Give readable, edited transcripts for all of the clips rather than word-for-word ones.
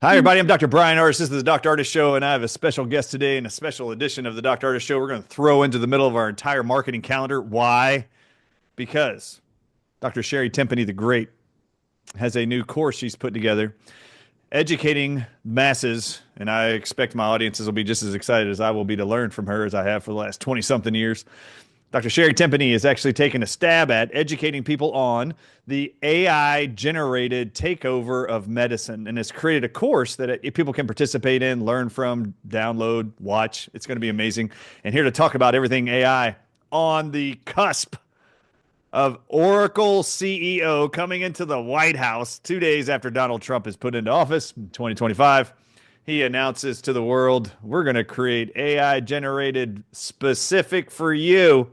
Hi, everybody. I'm Dr. Bryan Ardis. This is the Dr. Ardis Show, and I have a special guest today in a special edition of the Dr. Ardis Show. We're going to throw into the middle of our entire marketing calendar. Why? Because Dr. Sherri Tenpenny the Great has a new course she's put together, educating masses, and I expect my audiences will be just as excited as I will be to learn from her as I have for the last 20 something years. Dr. Sherri Tenpenny is actually taking a stab at educating people on the AI generated takeover of medicine and has created a course that people can participate in, learn from, download, watch. It's going to be amazing. And here to talk about everything AI on the cusp of Oracle CEO coming into the White House 2 days after Donald Trump is put into office in 2025. He announces to the world, we're going to create AI generated specific for you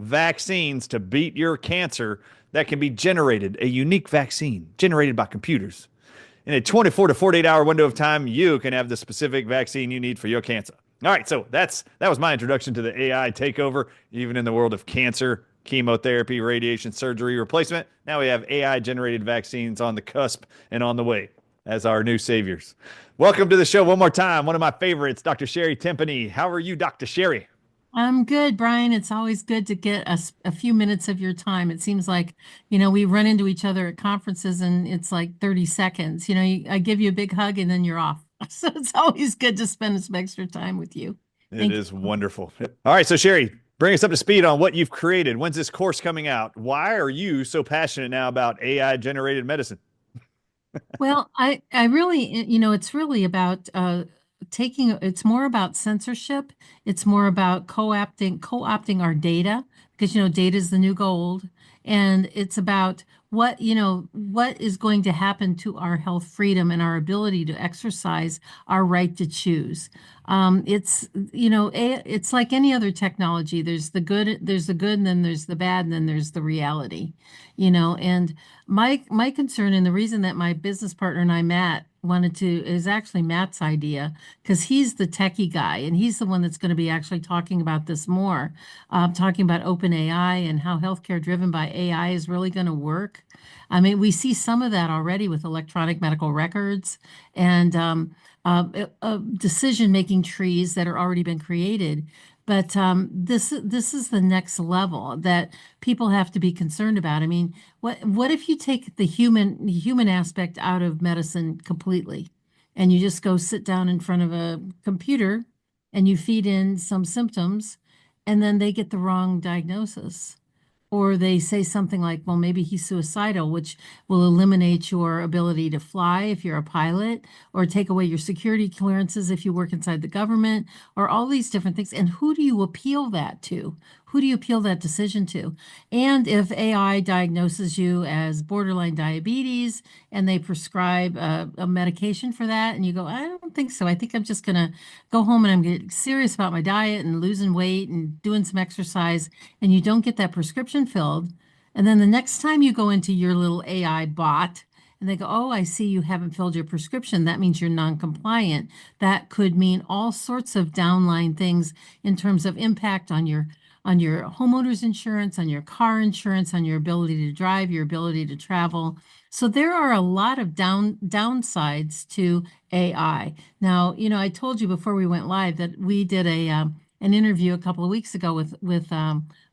vaccines to beat your cancer that can be generated, a unique vaccine generated by computers. In a 24 to 48 hour window of time, you can have the specific vaccine you need for your cancer. All right, so that was my introduction to the AI takeover, even in the world of cancer, chemotherapy, radiation, surgery, replacement. Now we have AI generated vaccines on the cusp and on the way as our new saviors. Welcome to the show one more time. One of my favorites, Dr. Sherri Tenpenny. How are you, Dr. Sherri? I'm good, Brian. It's always good to get a few minutes of your time. It seems like, we run into each other at conferences and it's like 30 seconds. I give you a big hug and then you're off. So it's always good to spend some extra time with you. It Thank is you. wonderful. All right, so Sherri, bring us up to speed on what you've created. When's this course coming out? Why are you so passionate now about AI generated medicine? Well, I really, it's really about it's more about censorship. It's more about co-opting our data because, data is the new gold. And it's about what is going to happen to our health freedom and our ability to exercise our right to choose. It's like any other technology. There's the good, and then there's the bad, and then there's the reality, and my concern and the reason that my business partner and I, Matt, wanted to is actually Matt's idea because he's the techie guy and he's the one that's going to be actually talking about this more, talking about open AI and how healthcare driven by AI is really going to work. I mean, we see some of that already with electronic medical records and decision-making trees that are already been created. But this is the next level that people have to be concerned about. I mean, what if you take the human aspect out of medicine completely, and you just go sit down in front of a computer, and you feed in some symptoms, and then they get the wrong diagnosis? Or they say something like, well, maybe he's suicidal, which will eliminate your ability to fly if you're a pilot, or take away your security clearances if you work inside the government, or all these different things. And who do you appeal that to? Who do you appeal that decision to? And if AI diagnoses you as borderline diabetes and they prescribe a medication for that, and you go, I don't think so. I think I'm just going to go home and I'm getting serious about my diet and losing weight and doing some exercise, and you don't get that prescription filled. And then the next time you go into your little AI bot and they go, oh, I see you haven't filled your prescription. That means you're non-compliant. That could mean all sorts of downline things in terms of impact on your homeowner's insurance, on your car insurance, on your ability to drive, your ability to travel. So there are a lot of downsides to AI. Now, I told you before we went live that we did an interview a couple of weeks ago with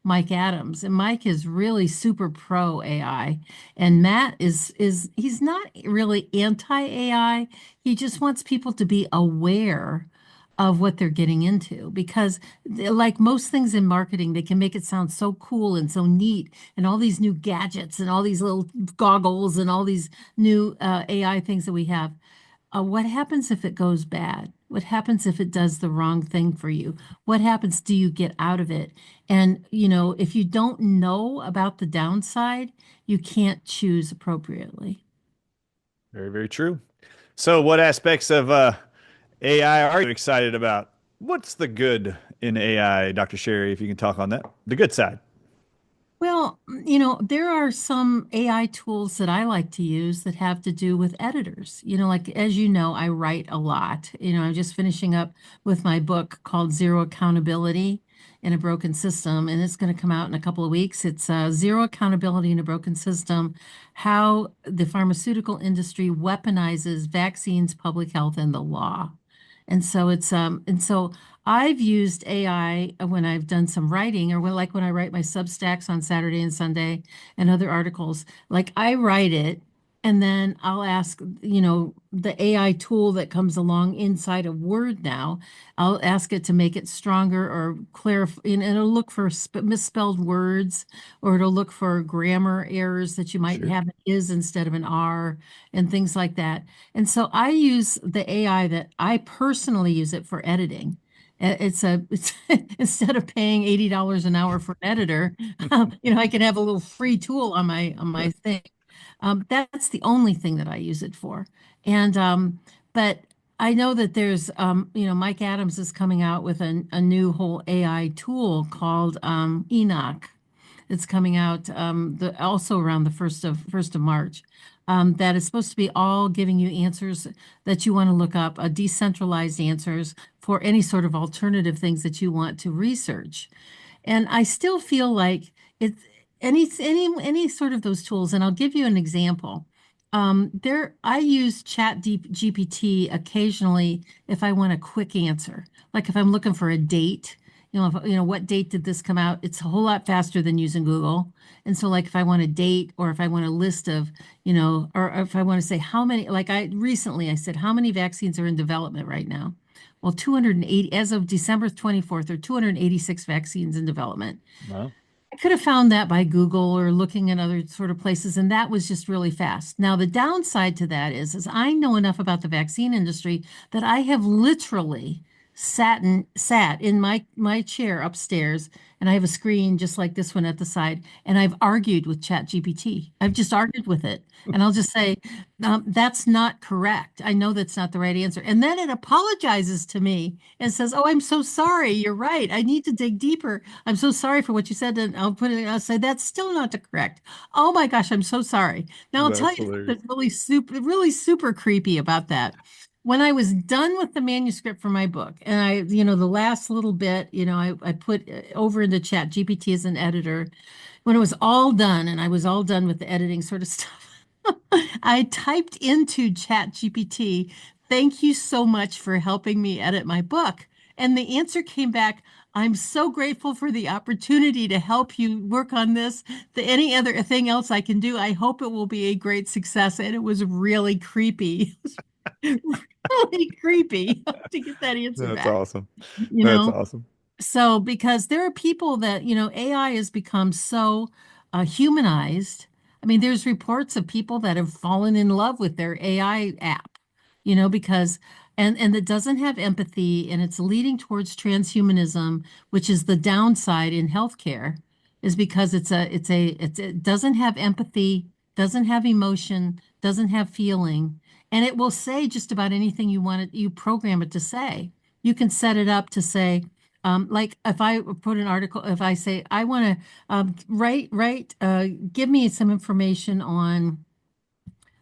Mike Adams, and Mike is really super pro AI, and Matt is he's not really anti AI. He just wants people to be aware of what they're getting into because like most things in marketing, they can make it sound so cool and so neat and all these new gadgets and all these little goggles and all these new AI things that we have. What happens if it goes bad? What happens if it does the wrong thing for you? What happens do you get out of it? And, if you don't know about the downside, you can't choose appropriately. Very, very true. So, what aspects of AI are you excited about? What's the good in AI, Dr. Sherri, if you can talk on that? The good side. Well, there are some AI tools that I like to use that have to do with editors. Like as you know, I write a lot. I'm just finishing up with my book called Zero Accountability. in a Broken System, and it's going to come out in a couple of weeks. It's Zero Accountability in a Broken System: How the Pharmaceutical Industry Weaponizes Vaccines, Public Health, and the Law. And so I've used AI when I've done some writing, or when I write my Substacks on Saturday and Sunday and other articles. Like, I write it, and then I'll ask, the AI tool that comes along inside of Word now, I'll ask it to make it stronger or clarify, and it'll look for misspelled words, or it'll look for grammar errors that you might Sure. have an is instead of an are, and things like that. And so I use the AI that I personally use it for editing. It's instead of paying $80 an hour for an editor, I can have a little free tool on my thing. That's the only thing that I use it for. And but I know that there's Mike Adams is coming out with a new whole AI tool called Enoch. It's coming out also around the first of March. That is supposed to be all giving you answers that you want to look up, decentralized answers for any sort of alternative things that you want to research. And I still feel like it's any sort of those tools. And I'll give you an example. I use GPT occasionally if I want a quick answer, like if I'm looking for a date. What date did this come out? It's a whole lot faster than using Google. And so, like, if I want a date, or if I want a list of, or if I want to say how many, like I said, how many vaccines are in development right now? Well, 280, as of December 24th, there are 286 vaccines in development. Wow. I could have found that by Google or looking at other sort of places, and that was just really fast. Now, the downside to that is I know enough about the vaccine industry that I have literally sat in my chair upstairs, and I have a screen just like this one at the side, and I've argued with ChatGPT. I've just argued with it, and I'll just say, that's not correct. I know that's not the right answer. And then it apologizes to me and says, "Oh, I'm so sorry. You're right. I need to dig deeper. I'm so sorry for what you said." And I'll say, "That's still not the correct. Oh my gosh, I'm so sorry." Now I'll tell That's you hilarious. something really super creepy about that. When I was done with the manuscript for my book, and the last little bit, I put over into Chat GPT as an editor. When it was all done, and I was all done with the editing sort of stuff, I typed into Chat GPT, "Thank you so much for helping me edit my book." And the answer came back, "I'm so grateful for the opportunity to help you work on this. Any other thing else I can do, I hope it will be a great success." And it was really creepy. Really creepy to get that answer That's back, awesome. you That's know? awesome. So, because there are people that, AI has become so humanized. I mean, there's reports of people that have fallen in love with their AI app, because, and it doesn't have empathy, and it's leading towards transhumanism, which is the downside in healthcare, is because it doesn't have empathy, doesn't have emotion, doesn't have feeling, and it will say just about anything you program it to say. You can set it up to say, like if I put an article, if I say I want to give me some information on,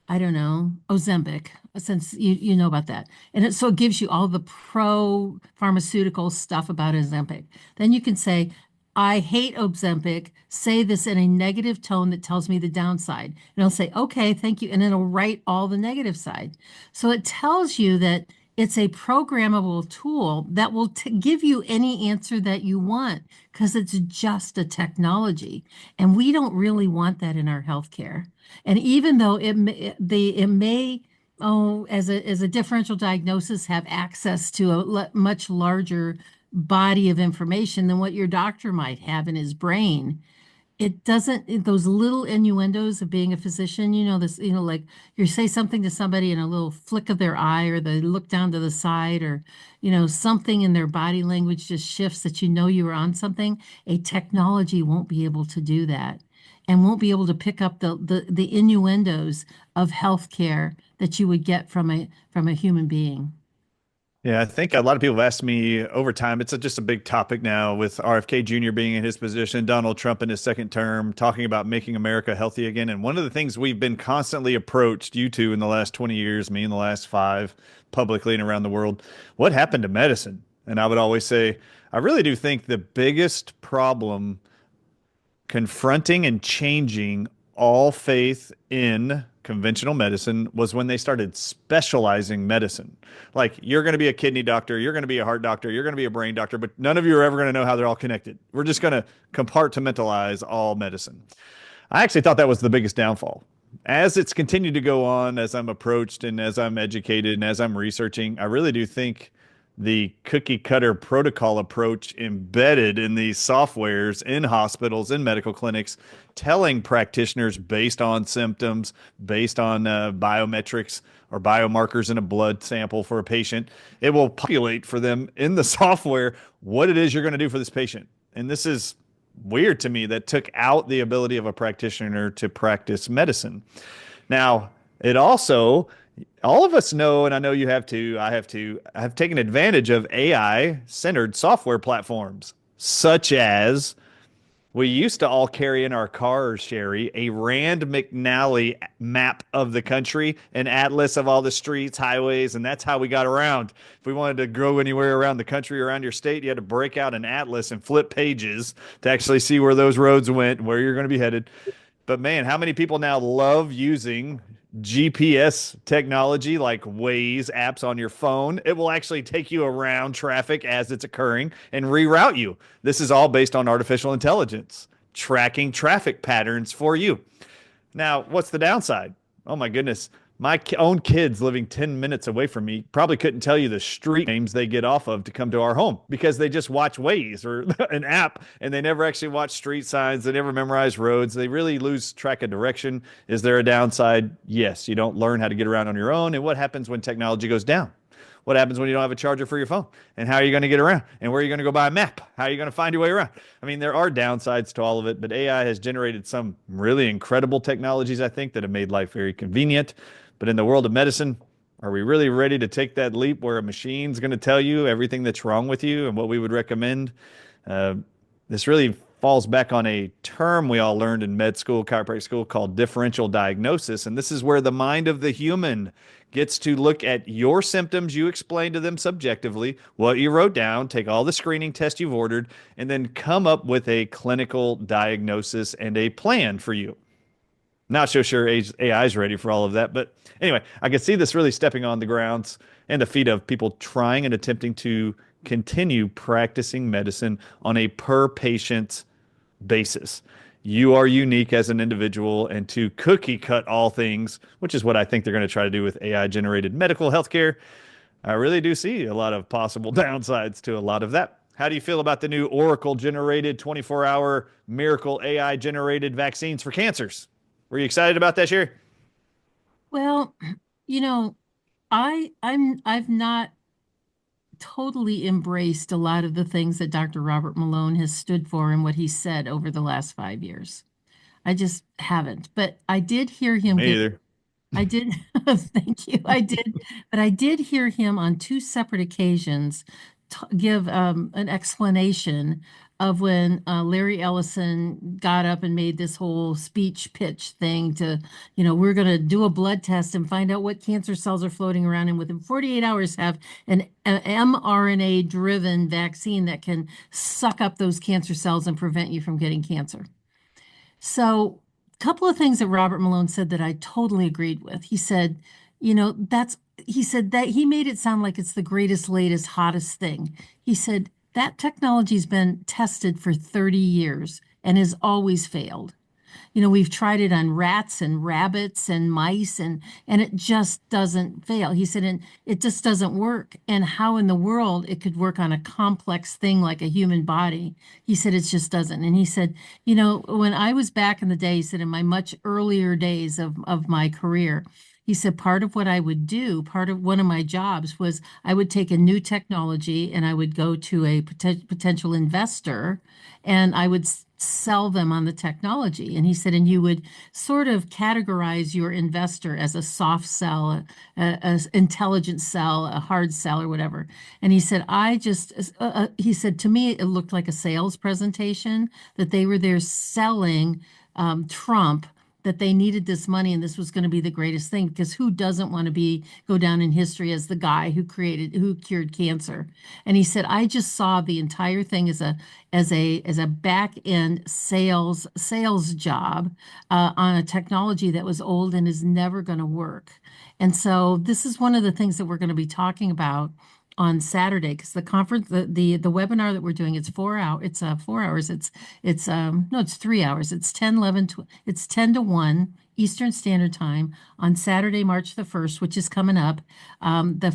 I don't know, Ozempic, since you know about that. And so it gives you all the pro pharmaceutical stuff about Ozempic. Then you can say, "I hate Ozempic. Say this in a negative tone that tells me the downside." And it'll say, "Okay, thank you." And it'll write all the negative side. So it tells you that it's a programmable tool that will give you any answer that you want, because it's just a technology. And we don't really want that in our healthcare. And even though it may, as a differential diagnosis, have access to a much larger body of information than what your doctor might have in his brain, it doesn't, those little innuendos of being a physician, like you say something to somebody and a little flick of their eye, or they look down to the side, or, something in their body language just shifts that you were on something. A technology won't be able to do that, and won't be able to pick up the innuendos of healthcare that you would get from a human being. Yeah, I think a lot of people have asked me over time. It's just a big topic now with RFK Jr. being in his position, Donald Trump in his second term, talking about making America healthy again. And one of the things we've been constantly approached, you two in the last 20 years, me in the last five, publicly and around the world, what happened to medicine? And I would always say, I really do think the biggest problem confronting and changing all faith in conventional medicine was when they started specializing medicine. Like, you're going to be a kidney doctor, you're going to be a heart doctor, you're going to be a brain doctor, but none of you are ever going to know how they're all connected. We're just going to compartmentalize all medicine. I actually thought that was the biggest downfall. As it's continued to go on, as I'm approached and as I'm educated and as I'm researching, I really do think the cookie cutter protocol approach embedded in these softwares in hospitals, in medical clinics, telling practitioners based on symptoms, based on biometrics or biomarkers in a blood sample for a patient, it will populate for them in the software what it is you're going to do for this patient. And this is weird to me that took out the ability of a practitioner to practice medicine. Now, it also, all of us know, and I know you have too, I have taken advantage of AI centered software platforms, such as we used to all carry in our cars, Sherry, a Rand McNally map of the country, an atlas of all the streets, highways, and that's how we got around. If we wanted to go anywhere around the country, around your state, you had to break out an atlas and flip pages to actually see where those roads went, where you're going to be headed. But man, how many people now love using GPS technology like Waze apps on your phone? It will actually take you around traffic as it's occurring and reroute you. This is all based on artificial intelligence, tracking traffic patterns for you. Now, what's the downside? Oh my goodness. My own kids living 10 minutes away from me probably couldn't tell you the street names they get off of to come to our home because they just watch Waze or an app and they never actually watch street signs. They never memorize roads. They really lose track of direction. Is there a downside? Yes. You don't learn how to get around on your own. And what happens when technology goes down? What happens when you don't have a charger for your phone? And how are you going to get around? And where are you going to go buy a map? How are you going to find your way around? I mean, there are downsides to all of it, but AI has generated some really incredible technologies, I think, that have made life very convenient. But in the world of medicine, are we really ready to take that leap where a machine's going to tell you everything that's wrong with you and what we would recommend? Uh, this really falls back on a term we all learned in med school, chiropractic school, called differential diagnosis. And this is where the mind of the human gets to look at your symptoms you explain to them subjectively, what you wrote down, take all the screening tests you've ordered, and then come up with a clinical diagnosis and a plan for you. Not so sure AI is ready for all of that. But anyway, I can see this really stepping on the grounds and the feet of people trying and attempting to continue practicing medicine on a per patient basis. You are unique as an individual, and to cookie cut all things, which is what I think they're going to try to do with AI generated medical healthcare, I really do see a lot of possible downsides to a lot of that. How do you feel about the new Oracle generated 24-hour miracle AI generated vaccines for cancers? Were you excited about that, Sherry? Well, you know, I've not totally embraced a lot of the things that Dr. Robert Malone has stood for and what he said over the last 5 years. I just haven't. But I did hear him Me give either. I did. Thank you. I did, but I did hear him on two separate occasions give an explanation of when Larry Ellison got up and made this whole speech pitch thing to, we're going to do a blood test and find out what cancer cells are floating around, and within 48 hours have an mRNA driven vaccine that can suck up those cancer cells and prevent you from getting cancer. So, a couple of things that Robert Malone said that I totally agreed with. He said, he said that he made it sound like it's the greatest, latest, hottest thing. He said that technology's been tested for 30 years and has always failed. We've tried it on rats and rabbits and mice, and it just doesn't fail. He said, and it just doesn't work. And how in the world it could work on a complex thing like a human body? He said it just doesn't. And he said, when I was back in the day, he said, in my much earlier days of my career, he said part of what I would do, part of one of my jobs was I would take a new technology and I would go to a potential investor and I would sell them on the technology. And he said, and you would sort of categorize your investor as a soft sell, a intelligent sell, a hard sell, or whatever. And he said, he said, to me, it looked like a sales presentation that they were there selling Trump that they needed this money and this was going to be the greatest thing, because who doesn't want to go down in history as the guy who cured cancer? And he said, I just saw the entire thing as a back end sales job on a technology that was old and is never going to work. And so this is one of the things that we're going to be talking about on Saturday, because the conference, the webinar that we're doing, it's 4 hours. It's 4 hours. It's no, it's 3 hours. It's 10, 11, it's 10 to 1 Eastern Standard Time on Saturday, March the 1st, which is coming up. The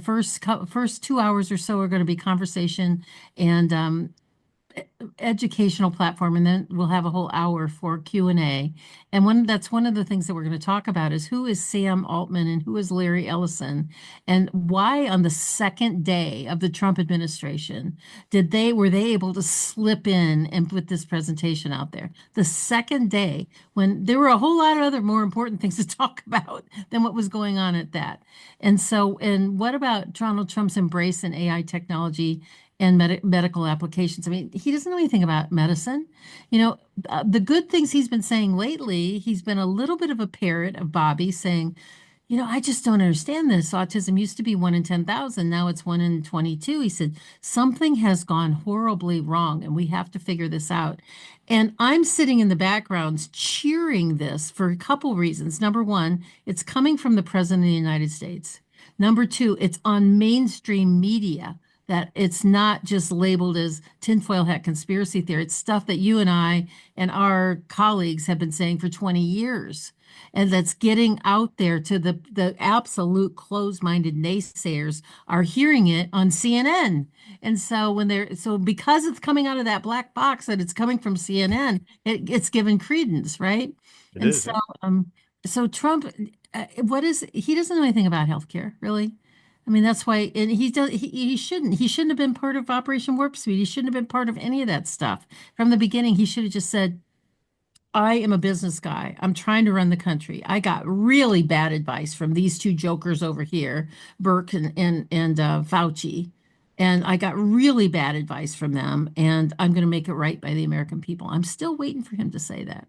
first 2 hours or so are going to be conversation and educational platform, and then we'll have a whole hour for Q&A. And that's one of the things that we're going to talk about is who is Sam Altman and who is Larry Ellison, and why on the second day of the Trump administration were they able to slip in and put this presentation out there the second day when there were a whole lot of other more important things to talk about than what was going on at that. And what about Donald Trump's embrace in AI technology and medical applications? I mean, he doesn't know anything about medicine. The good things he's been saying lately, he's been a little bit of a parrot of Bobby saying, I just don't understand this. Autism used to be 1 in 10,000. Now it's 1 in 22. He said, something has gone horribly wrong and we have to figure this out. And I'm sitting in the background cheering this for a couple reasons. Number one, it's coming from the President of the United States. Number two, it's on mainstream media, that it's not just labeled as tinfoil hat conspiracy theory. It's stuff that you and I and our colleagues have been saying for 20 years. And that's getting out there to the absolute closed-minded naysayers are hearing it on CNN. And so because it's coming out of that black box that it's coming from CNN, it's given credence, right? It And is. so Yeah. so Trump, he doesn't know anything about healthcare, really. I mean, that's why, and he shouldn't have been part of Operation Warp Speed. He shouldn't have been part of any of that stuff. From the beginning, he should have just said, I am a business guy. I'm trying to run the country. I got really bad advice from these two jokers over here, Burke and Fauci. And I got really bad advice from them, and I'm going to make it right by the American people. I'm still waiting for him to say that.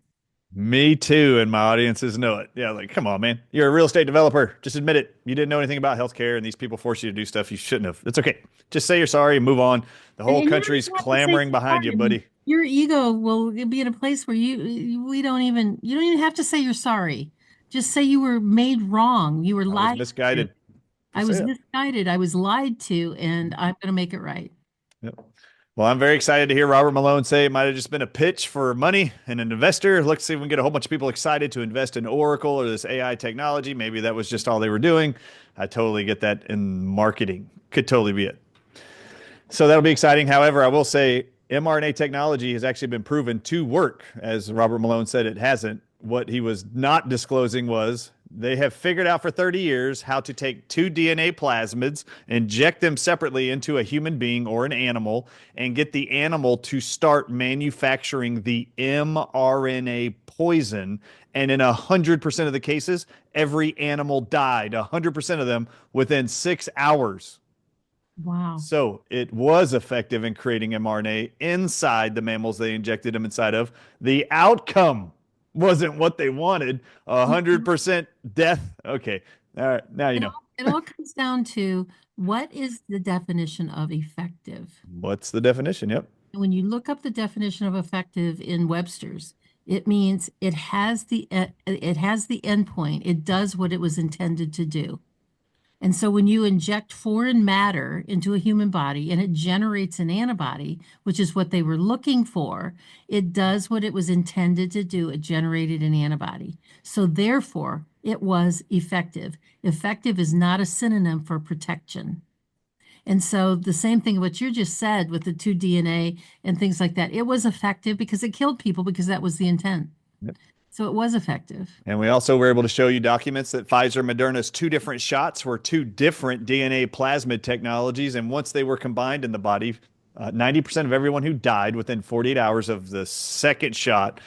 Me too, and my audiences know it. Yeah, like, come on, man. You're a real estate developer. Just admit it. You didn't know anything about healthcare, and these people force you to do stuff you shouldn't have. It's okay. Just say you're sorry and move on. The And whole you don't country's even have to say clamoring you're behind sorry. you, I mean, buddy. your ego will be in a place where you don't even have to say you're sorry. Just say you were made wrong. You were I was lied to. misguided. I Just say was that. misguided. I was lied to, and I'm going to make it right. Yep. Well, I'm very excited to hear Robert Malone say it might have just been a pitch for money and an investor. Let's see if we can get a whole bunch of people excited to invest in Oracle or this AI technology. Maybe that was just all they were doing. I totally get that in marketing. Could totally be it. So that'll be exciting. However, I will say mRNA technology has actually been proven to work. As Robert Malone said, it hasn't. What he was not disclosing was they have figured out for 30 years how to take two DNA plasmids, inject them separately into a human being or an animal, and get the animal to start manufacturing the mRNA poison. And in 100% of the cases, every animal died, 100% of them within 6 hours. Wow. So it was effective in creating mRNA inside the mammals they injected them inside of. The outcome wasn't what they wanted. Mhm. 100% death. Okay. All right. Now you It know. all, it all comes down to what is the definition of effective? What's the definition? Yep. When you look up the definition of effective in Webster's, it means it has the endpoint. It does what it was intended to do. And so when you inject foreign matter into a human body and it generates an antibody, which is what they were looking for, it does what it was intended to do. It generated an antibody. So therefore, it was effective. Effective is not a synonym for protection. And so the same thing what you just said with the two DNA and things like that, it was effective because it killed people because that was the intent. Yep. So it was effective. And we also were able to show you documents that Pfizer and Moderna's two different shots were two different DNA plasmid technologies. And once they were combined in the body, 90% of everyone who died within 48 hours of the second shot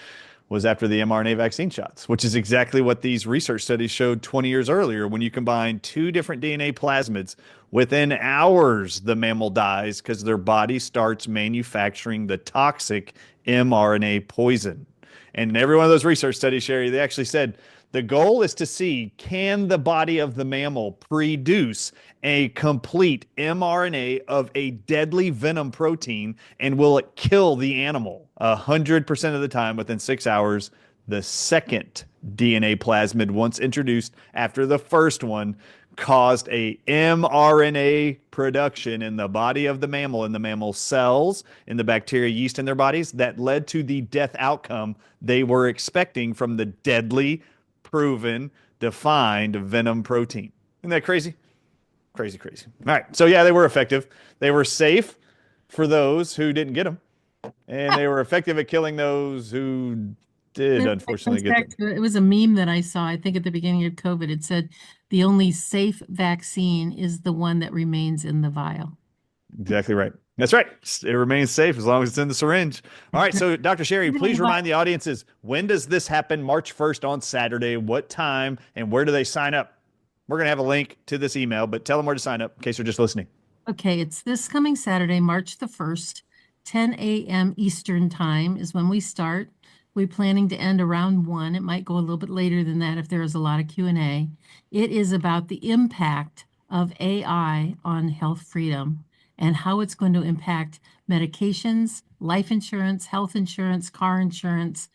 was after the mRNA vaccine shots, which is exactly what these research studies showed 20 years earlier. When you combine two different DNA plasmids, within hours, the mammal dies because their body starts manufacturing the toxic mRNA poison. And in every one of those research studies, Sherry, they actually said the goal is to see, can the body of the mammal produce a complete mRNA of a deadly venom protein, and will it kill the animal 100% of the time within 6 hours? The second DNA plasmid, once introduced after the first one, caused a mRNA production in the body of the mammal, in the mammal cells, in the bacteria yeast in their bodies, that led to the death outcome they were expecting from the deadly, proven, defined venom protein. Isn't that crazy? Crazy, crazy. All right. So, yeah, they were effective. They were safe for those who didn't get them, and they were effective at killing those who did, It unfortunately, comes get back them. to it was a meme that I saw, I think at the beginning of COVID. It said the only safe vaccine is the one that remains in the vial. Exactly right. That's right. It remains safe as long as it's in the syringe. All right. So, Dr. Sherry, please remind the audiences, when does this happen? March 1st on Saturday. What time and where do they sign up? We're going to have a link to this email, but tell them where to sign up in case they're just listening. Okay, it's this coming Saturday, March the 1st, 10 a.m. Eastern time is when we start. We're planning to end around 1. It might go a little bit later than that if there is a lot of Q&A. It is about the impact of AI on health freedom and how it's going to impact medications, life insurance, health insurance, car insurance,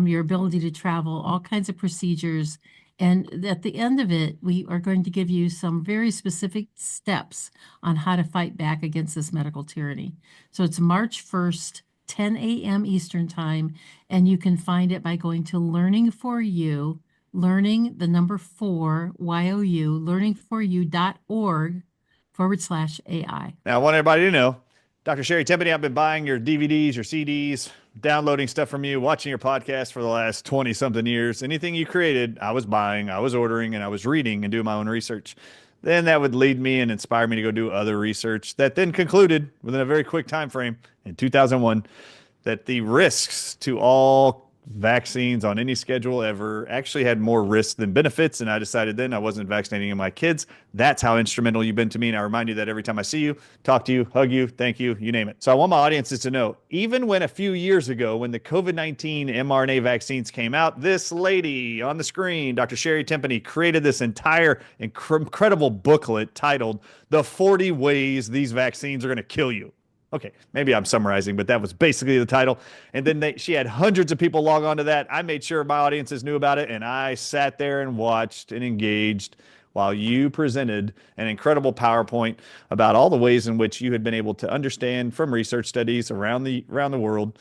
your ability to travel, all kinds of procedures. And at the end of it, we are going to give you some very specific steps on how to fight back against this medical tyranny. So it's March 1st, 10 a.m. Eastern Time, and you can find it by going to Learning for You, learning the number 4, YOU, learningforyou.org/AI. Now, I want everybody to know, Dr. Sherri Tenpenny, I've been buying your DVDs, your CDs, downloading stuff from you, watching your podcast for the last 20 something years. Anything you created, I was buying, I was ordering, and I was reading and doing my own research. Then that would lead me and inspire me to go do other research that then concluded within a very quick time frame in 2001 that the risks to all vaccines on any schedule ever actually had more risks than benefits. And I decided then I wasn't vaccinating my kids. That's how instrumental you've been to me. And I remind you that every time I see you, talk to you, hug you, thank you, you name it. So I want my audiences to know, even when a few years ago, when the COVID-19 mRNA vaccines came out, this lady on the screen, Dr. Sherri Tenpenny, created this entire incredible booklet titled The 40 Ways These Vaccines Are Going to Kill You. Okay, maybe I'm summarizing, but that was basically the title. And then she had hundreds of people log on to that. I made sure my audiences knew about it, and I sat there and watched and engaged while you presented an incredible PowerPoint about all the ways in which you had been able to understand from research studies around the world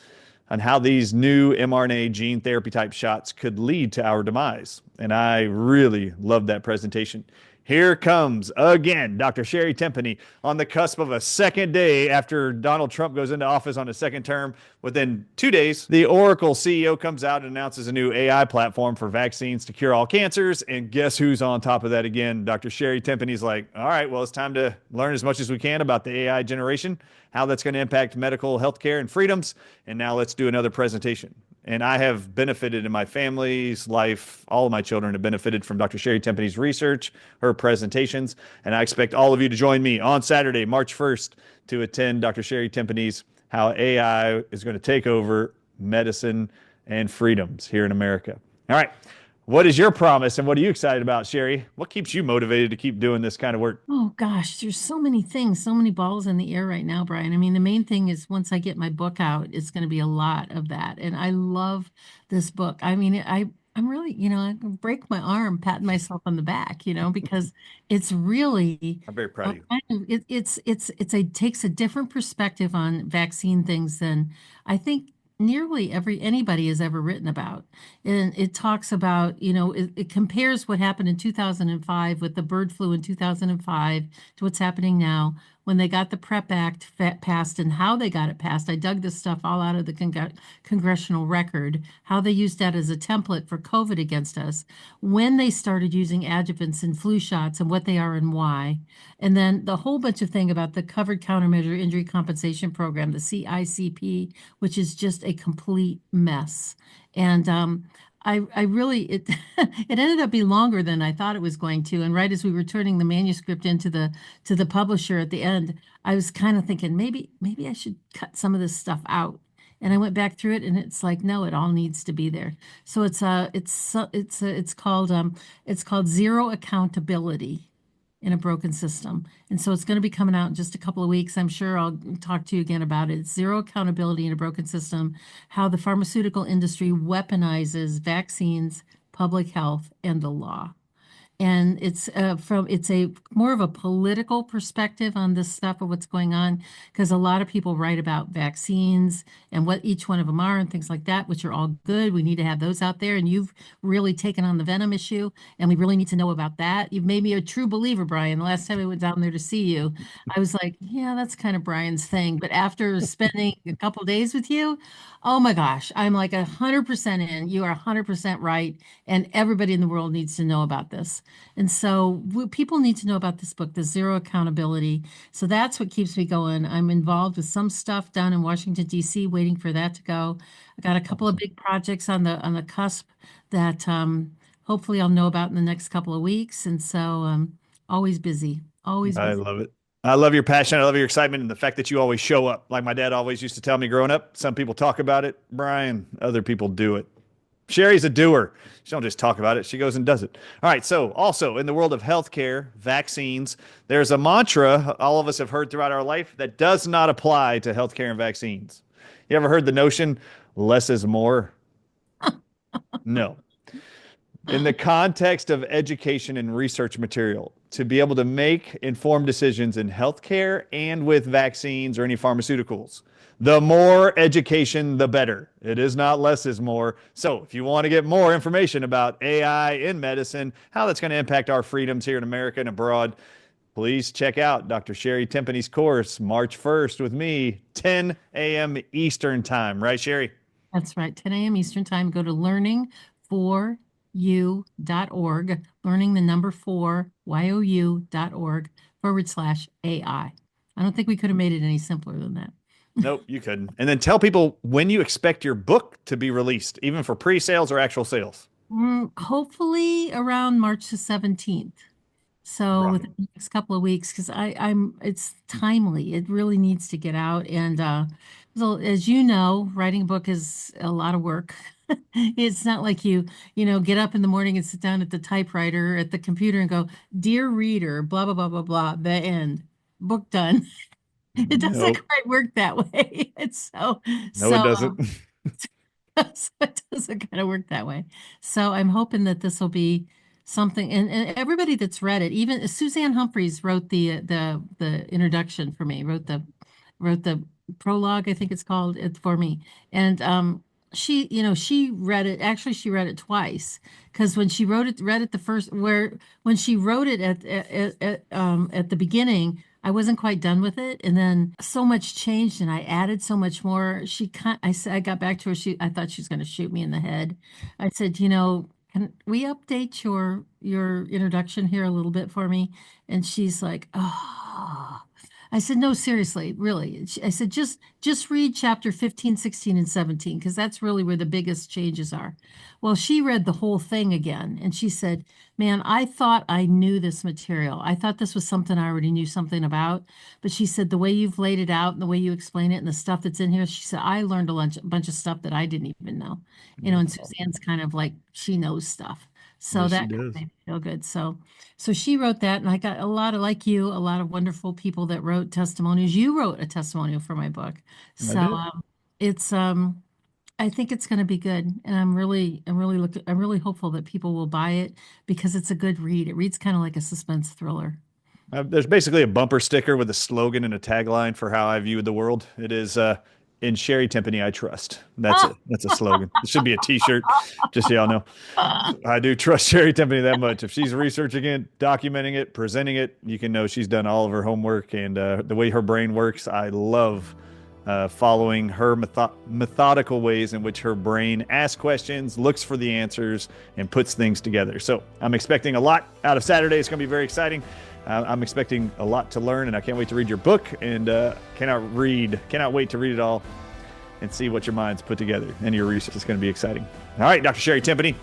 on how these new mRNA gene therapy type shots could lead to our demise. And I really loved that presentation. Here comes again Dr. Sherri Tenpenny on the cusp of a second day after Donald Trump goes into office on his second term. Within 2 days, the Oracle CEO comes out and announces a new AI platform for vaccines to cure all cancers. And guess who's on top of that again? Dr. Sherri Tenpenny's like, all right, well, it's time to learn as much as we can about the AI generation, how that's going to impact medical healthcare and freedoms. And now let's do another presentation. And I have benefited in my family's life. All of my children have benefited from Dr. Sherri Tenpenny's research, her presentations. And I expect all of you to join me on Saturday, March 1st, to attend Dr. Sherri Tenpenny's How AI is Going to Take Over Medicine and Freedoms here in America. All right. What is your promise and what are you excited about, Sherri? What keeps you motivated to keep doing this kind of work? Oh gosh, there's so many things, so many balls in the air right now, Brian. I mean, the main thing is once I get my book out, it's going to be a lot of that. And I love this book. I mean, I'm really, I can break my arm patting myself on the back, because it's really I'm very proud of you. it takes a different perspective on vaccine things than I think nearly anybody has ever written about. And it talks about, it compares what happened in 2005 with the bird flu in 2005 to what's happening now when they got the PrEP Act passed and how they got it passed. I dug this stuff all out of the congressional record, how they used that as a template for COVID against us, when they started using adjuvants and flu shots and what they are and why. And then the whole bunch of thing about the Covered Countermeasure Injury Compensation Program, the CICP, which is just a complete mess. And I really it it ended up being longer than I thought it was going to. And right as we were turning the manuscript into the publisher at the end, I was kind of thinking maybe I should cut some of this stuff out And I went back through it, and it's like, no, it all needs to be there. So it's called zero accountability in a broken system. And so it's going to be coming out in just a couple of weeks. I'm sure I'll talk to you again about it. It's zero accountability in a broken system, how the pharmaceutical industry weaponizes vaccines, public health, and the law. And it's a more of a political perspective on this stuff of what's going on, because a lot of people write about vaccines and what each one of them are and things like that, which are all good. We need to have those out there. And you've really taken on the venom issue, and we really need to know about that. You've made me a true believer, Bryan. The last time I went down there to see you, I was like, yeah, that's kind of Bryan's thing. But after spending a couple days with you, oh my gosh, I'm like 100% in. You are 100% right. And everybody in the world needs to know about this. And so people need to know about this book, The Zero Accountability. So that's what keeps me going. I'm involved with some stuff down in Washington, D.C., waiting for that to go. I got a couple of big projects on the cusp that hopefully I'll know about in the next couple of weeks. And so always busy, always I busy. love it. I love your passion. I love your excitement and the fact that you always show up. Like my dad always used to tell me growing up, some people talk about it, Bryan, other people do it. Sherri's a doer. She don't just talk about it. She goes and does it. All right. So also in the world of healthcare, vaccines, there's a mantra all of us have heard throughout our life that does not apply to healthcare and vaccines. You ever heard the notion less is more? No. In the context of education and research material, to be able to make informed decisions in healthcare and with vaccines or any pharmaceuticals, the more education, the better. It is not less is more. So if you want to get more information about AI in medicine, how that's going to impact our freedoms here in America and abroad, please check out Dr. Sherri Tenpenny's course, March 1st with me, 10 a.m. Eastern time. Right, Sherri? That's right, 10 a.m. Eastern time. Go to learning4u.org, learning the number 4, YOU.org/AI. I don't think we could have made it any simpler than that. Nope, you couldn't. And then tell people when you expect your book to be released, even for pre-sales or actual sales. Hopefully around March the 17th. So Right. within the next couple of weeks, because it's timely. It really needs to get out. And so as you know, writing a book is a lot of work. It's not like get up in the morning and sit down at the typewriter at the computer and go, "Dear reader, blah blah blah blah blah, the end, book done." It doesn't Nope. quite work that way. It's so No, it so doesn't. so it doesn't kind of work that way. So I'm hoping that this will be something, and everybody that's read it, even Suzanne Humphreys wrote the introduction for me, wrote the prologue, I think it's called, it for me. And she read it, actually she read it twice, because when she read it the first, when she wrote it at the beginning, I wasn't quite done with it, and then so much changed, and I added so much more. I got back to her. I thought she was going to shoot me in the head. I said, can we update your introduction here a little bit for me? And she's like, oh. I said, no, seriously, really. I said, just read chapter 15, 16, and 17, because that's really where the biggest changes are. Well, she read the whole thing again, and she said, man, I thought I knew this material. I thought this was something I already knew something about. But she said, the way you've laid it out and the way you explain it and the stuff that's in here, she said, I learned bunch of stuff that I didn't even know. And That's awesome. Suzanne's kind of like, she knows stuff. So Yes, she that kind of does. made me feel good. So she wrote that, and I got a lot of, like you, a lot of wonderful people that wrote testimonials. You wrote a testimonial for my book. I So did. it's I think it's going to be good, and I'm really hopeful that people will buy it, because it's a good read. It reads kind of like a suspense thriller. There's basically a bumper sticker with a slogan and a tagline for how I view the world. It is in Sherri Tenpenny, I trust. That's it. That's a slogan. It should be a t-shirt, just so y'all know. I do trust Sherri Tenpenny that much. If she's researching it, documenting it, presenting it, you can know she's done all of her homework, and the way her brain works. I love following her methodical ways in which her brain asks questions, looks for the answers, and puts things together. So I'm expecting a lot out of Saturday. It's going to be very exciting. I'm expecting a lot to learn, and I can't wait to read your book, and cannot wait to read it all and see what your mind's put together, and your research is going to be exciting. All right, Dr. Sherri Tenpenny,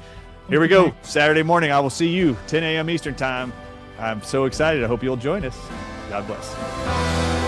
here we go. Saturday morning, I will see you 10 a.m. Eastern time. I'm so excited. I hope you'll join us. God bless.